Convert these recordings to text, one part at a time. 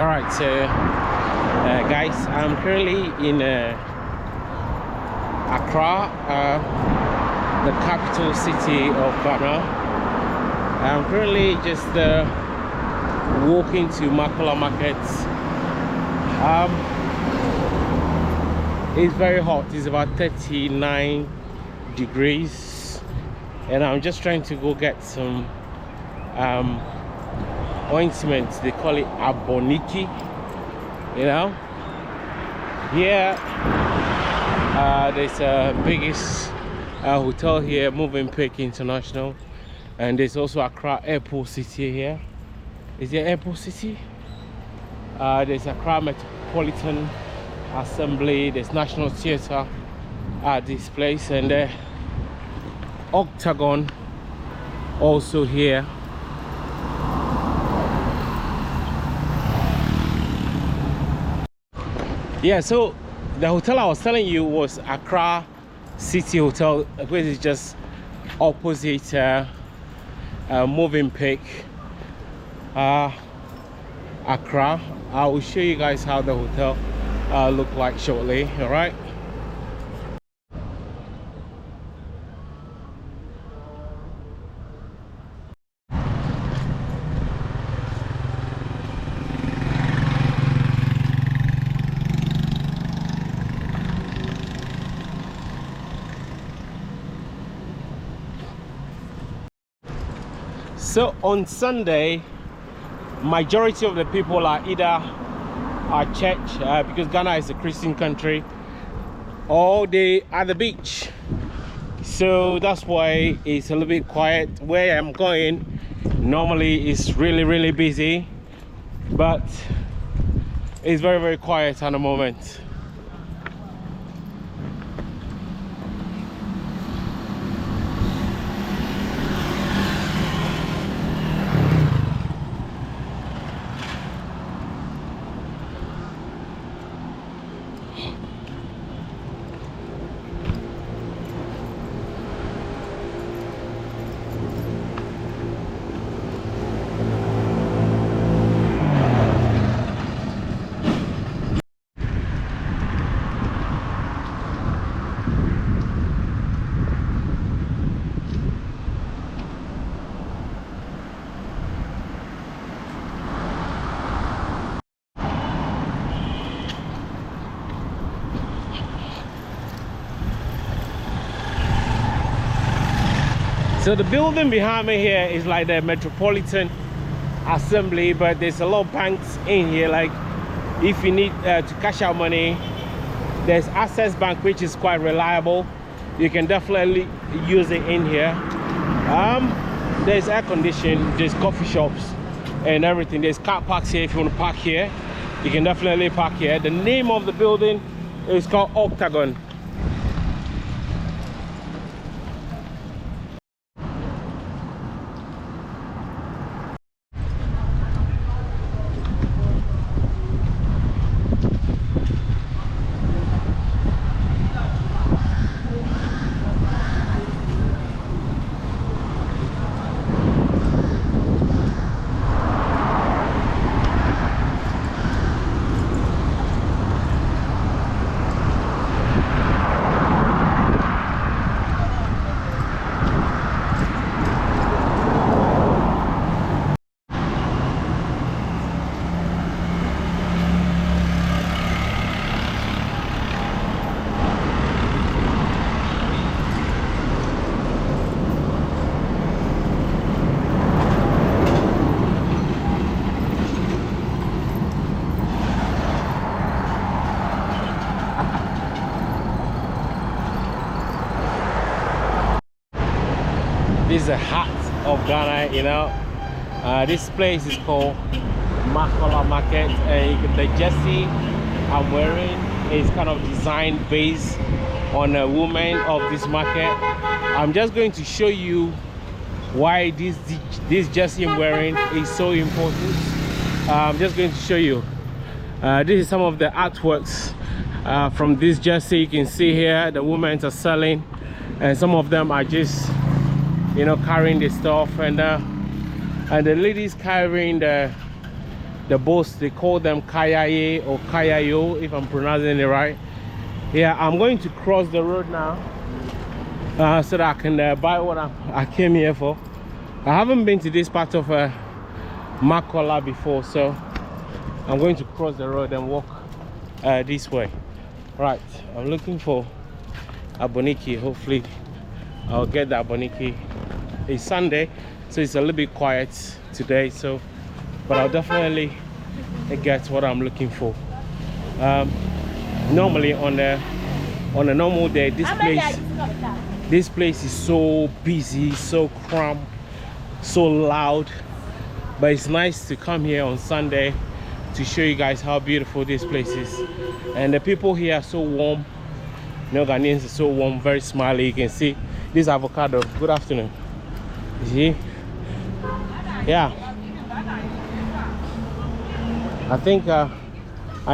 All right, so guys, I'm currently in Accra, the capital city of Ghana. I'm currently just walking to Makola Market. It's very hot. It's about 39 degrees, and I'm just trying to go get some ointments. They call it Aboniki, you know. Here there's a biggest hotel here, Movenpick International, and there's also Accra Airport City here. Is there Airport City? There's Accra Metropolitan Assembly, there's National Theatre at this place, and Octagon also here. Yeah, so the hotel I was telling you was Accra City Hotel, which is just opposite Movenpick Accra. I will show you guys how the hotel look like shortly. All right. So on Sunday, majority of the people are either at church, because Ghana is a Christian country, or they at the beach. So that's why it's a little bit quiet. Where I'm going normally is really busy, but it's very quiet at the moment. So the building behind me here is like the Metropolitan Assembly, but there's a lot of banks in here. Like if you need to cash out money, there's Access Bank, which is quite reliable. You can definitely use it in here. There's air conditioning, there's coffee shops and everything. There's car parks here. If you want to park here, you can definitely park here. The name of the building is called Octagon. This is the heart of Ghana, you know. This place is called Makola Market, and the jersey I'm wearing is kind of designed based on a woman of this market. I'm just going to show you why this jersey I'm wearing is so important. I'm just going to show you. This is some of the artworks from this jersey. You can see here the women are selling, and some of them are just, you know, carrying the stuff, and the ladies carrying the the boats, they call them kayaye or kayayo, if I'm pronouncing it right. Yeah, I'm going to cross the road now so that I can buy what I came here for. I haven't been to this part of Makola before, so I'm going to cross the road and walk this way. Right, I'm looking for Aboniki. Hopefully I'll get the Aboniki. It's Sunday, so it's a little bit quiet today, so but I'll definitely get what I'm looking for. Normally on a normal day, this place is so busy, so cramped, so loud, but it's nice to come here on Sunday to show you guys how beautiful this place is. And the people here are so warm. You know, Ghanaians are so warm, very smiley. You can see this avocado. Good afternoon. You see? Yeah, I think I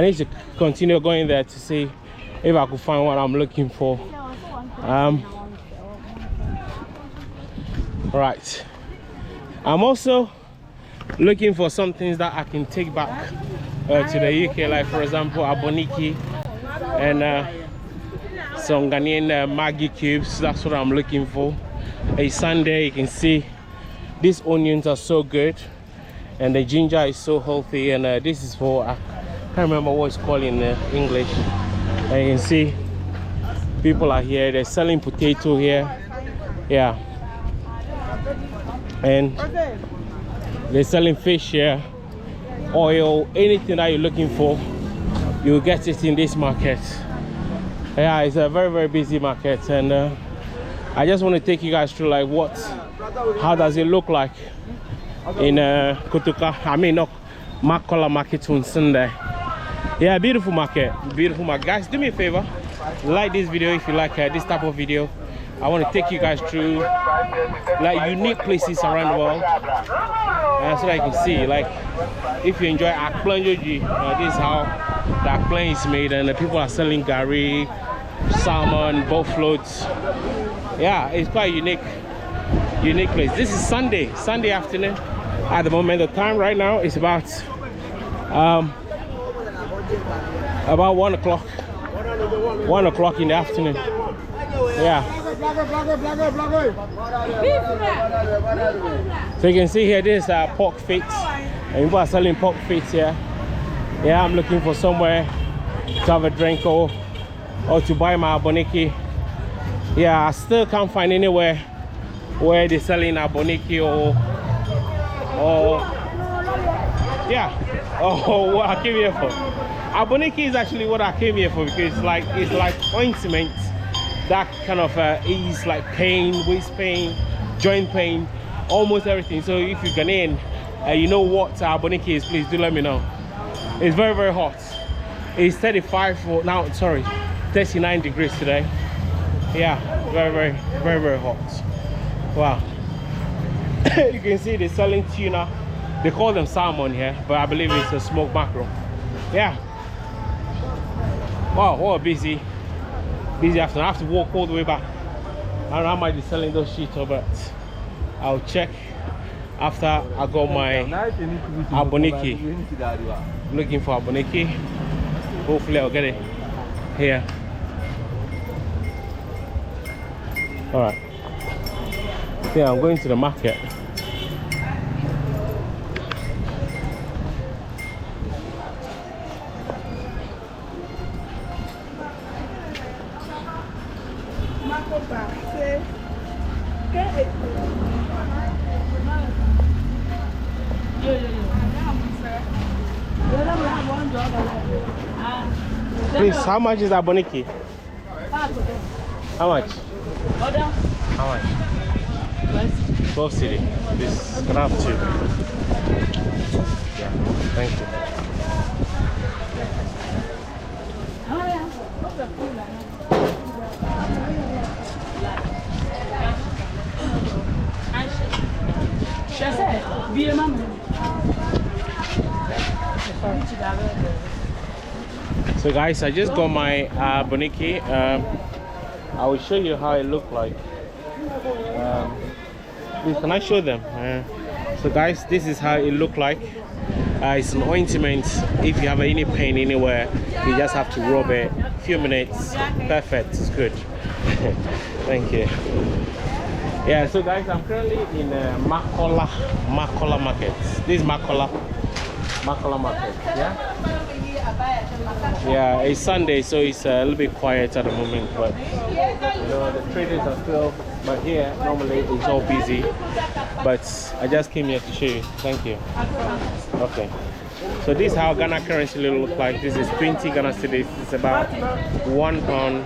need to continue going there to see if I could find what I'm looking for. Right, I'm also looking for some things that I can take back to the UK, like for example Aboniki and some Ghanaian Maggi cubes. That's what I'm looking for. A Sunday, you can see these onions are so good, and the ginger is so healthy. And this is for, I can't remember what it's called in English. And you can see people are here, they're selling potato here. Yeah, and they're selling fish here, oil, anything that you're looking for, you'll get it in this market. Yeah, it's a very, very busy market, and I just want to take you guys through like how does it look like in Kotoka, I mean not Makola Market on Sunday. Yeah, beautiful market, beautiful market. Guys, do me a favor, like this video if you like this type of video. I want to take you guys through like unique places around the world, so that you can see, like, if you enjoy Akplan Joji, this is how the Akplan is made, and the people are selling gari, salmon, boat floats. Yeah, it's quite a unique place. This is Sunday afternoon. At the moment, the time right now is about 1 o'clock. 1 o'clock in the afternoon. Yeah. So you can see here, this is pork feet, and people are selling pork feet here. Yeah, I'm looking for somewhere to have a drink or to buy my Aboniki. Yeah, I still can't find anywhere where they're selling Aboniki or yeah, what I came here for. Aboniki is actually what I came here for, because it's like ointment that kind of ease like pain, waist pain, joint pain, almost everything. So if you're Ghanaian, you know what Aboniki is, please do let me know. It's very, very hot. It's 39 degrees today. Yeah, very, very, very, very hot. Wow. You can see they're selling tuna. They call them salmon here, but I believe it's a smoked mackerel. Yeah. Wow, what a busy afternoon. I have to walk all the way back. I don't know how much they're selling those sheets, but I'll check after I got my Aboniki. I'm looking for Aboniki. Hopefully I'll get it here. Alright. Yeah, I'm going to the market. Please, how much is Aboniki? How much? How much? 12 cedi. This can I have two? Yeah, thank you. So guys, I just got my Aboniki. I will show you how it look like. Please, can I show them? So guys, this is how it look like. It's an ointment. If you have any pain anywhere, you just have to rub it. A few minutes, perfect. It's good. Thank you. Yeah, so guys, I'm currently in Makola Market. This is Makola Market. Yeah, it's Sunday, so it's a little bit quiet at the moment, but you know the traders are still. But here normally it's all busy. But I just came here to show you. Thank you. Okay. So this is how Ghana currency look like. This is 20 Ghana cedis. It's about £1.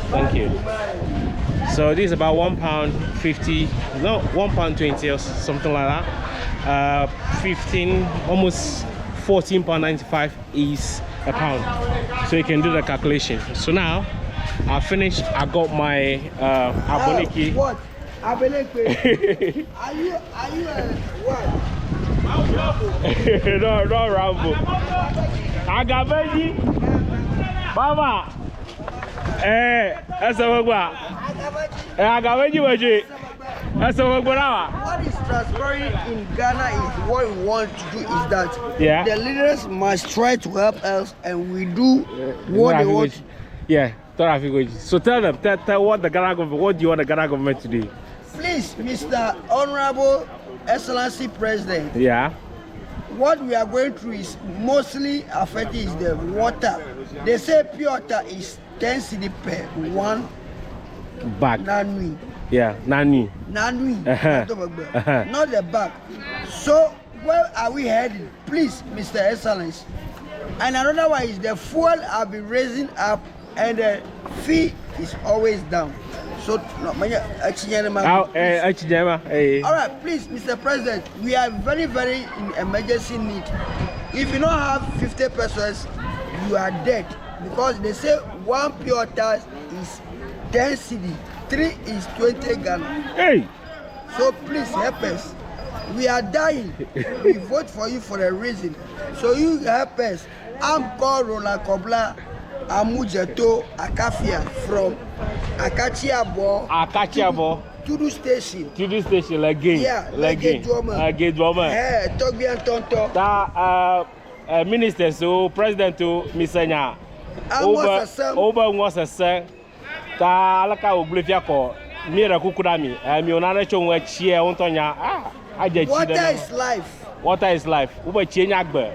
Thank you. So this is about £1.50. No, £1.20 or something like that. 15, almost £14.95 is a pound. So you can do the calculation. So now I finished. I got my Aboniki. What? Aboniki? Are you what? No Rambo. I got veggie. Mama. That's a I got veggie. That's a What is transparent in Ghana is what we want to do is that the leaders must try to help us and we do what they want. Yeah. So tell them, tell what the Ghana government, what do you want the Ghana government to do? Please, Mr. Honorable Excellency President. Yeah. What we are going through is mostly affecting is the water. They say pure water is 10 cedi per one bag. Nanui. Yeah, Nanui. Nanui. Not the bag. So where are we heading? Please, Mr. Excellency. And another one is the fuel have been raising up and the fee is always down. So, all right, please, Mr. President, we are very, very in emergency need. If you don't have 50 pesos, you are dead. Because they say one pure water is 10 cedi, 3 is 20 Ghana. Hey! So please help us. We are dying. We vote for you for a reason. So you help us. I'm called Roland Kobla Amujeto Akafia from Akachiabo Tudu Station. Tudu Station, again. Yeah, again. Hey, Togbi and Tonto. That minister, so president to Misanya. Over was a son. Ta alaka oblivia ko mira kukurami. Mi onana chonwa chia ontonya. Water is life. Water is life. Ube chienya agbe.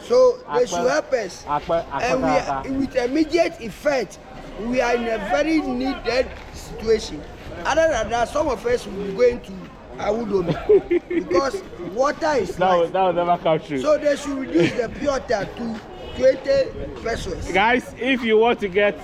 So they should help us. And we are, with immediate effect, we are in a very needed situation. Other than that, some of us will be going to Awudomi because water is life. That will never come true. So they should reduce the pure water to 20 pesos. Guys, if you want to get